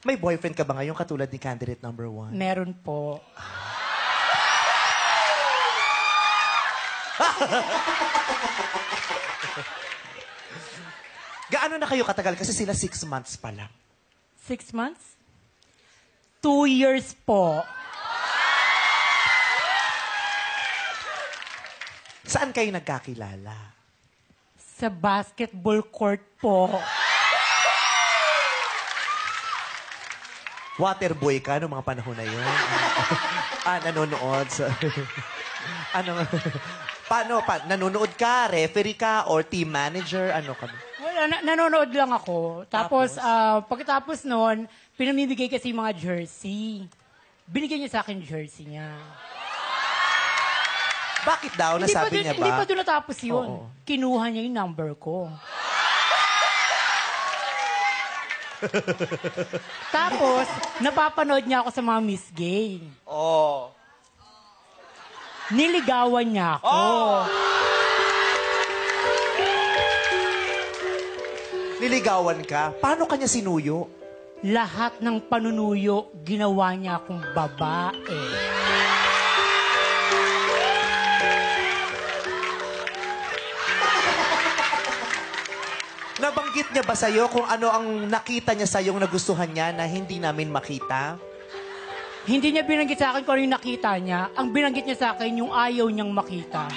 May boyfriend ka ba ngayon katulad ni candidate number 1? Meron po. Gaano na kayo katagal? Kasi sila 6 months pa lang. 6 months? 2 years po. Saan kayo nagkakilala? Sa basketball court po. Waterboy ka noong mga panahon na yun? Nanonood sa... ano? Paano? Nanonood ka? Referee ka? Or team manager? Ano ka? Wala, nanonood lang ako. Tapos, pagkatapos noon, pinamimigay kasi yung mga jersey. Binigyan niya sa akin jersey niya. Bakit daw? Nasabi niya ba? Hindi pa doon natapos yun. Oo. Kinuha niya yung number ko. Tapos, napapanood niya ako sa mga Miss Gay. Oh. Niligawan niya ako. Oh! Niligawan ka? Paano kanya sinuyo? Lahat ng panunuyo, ginawa niya akong babae. Nabanggit niya ba sa'yo kung ano ang nakita niya sa'yo na gustuhan niya na hindi namin makita? Hindi niya binanggit sa akin kung ano yung nakita niya. Ang binanggit niya sa akin yung ayaw niyang makita.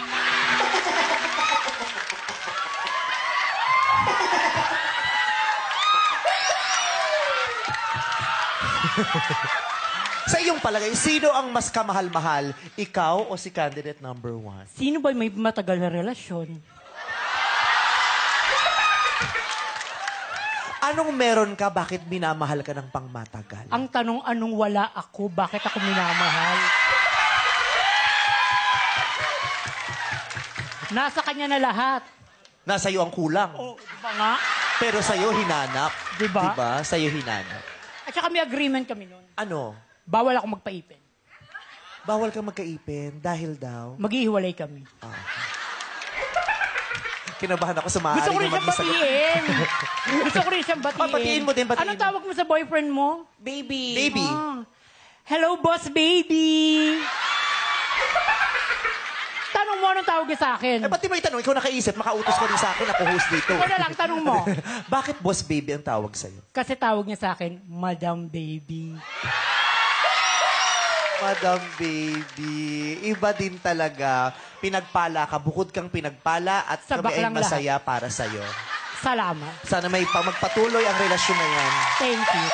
Sa iyong palagay, sino ang mas kamahal-mahal? Ikaw o si candidate number 1? Sino ba may matagal na relasyon? Anong meron ka? Bakit minamahal ka ng pangmatagal? Ang tanong, anong wala ako? Bakit ako minamahal? Nasa kanya na lahat. Nasa iyo ang kulang. Oh, di ba nga? Pero sa'yo hinanap. Diba? Diba? Sa'yo hinanap. At saka may agreement kami nun. Ano? Bawal ako magpaipin. Bawal kang magkaipin dahil daw... Maghihiwalay kami. Kinabahan ako sa Gusto ko maaaring rin siyang batiin. Gusto ko rin siyang batiin. Batiin mo din, batiin. Anong tawag mo sa boyfriend mo? Baby. Baby. Hello, boss baby. Tanong mo anong tawag niya sa akin. Pati mo itanong, ikaw nakaisip, makautos ka rin sa akin, ako host dito. Ikaw na lang, tanong mo. Bakit boss baby ang tawag sa'yo? Kasi tawag niya sa akin, Madam Baby. Madam Baby. Iba din talaga. Pinagpala ka. Bukod kang pinagpala at Sabak kami ay lang masaya para sa'yo. Salamat. Sana may magpatuloy ang relasyon na yan. Thank you.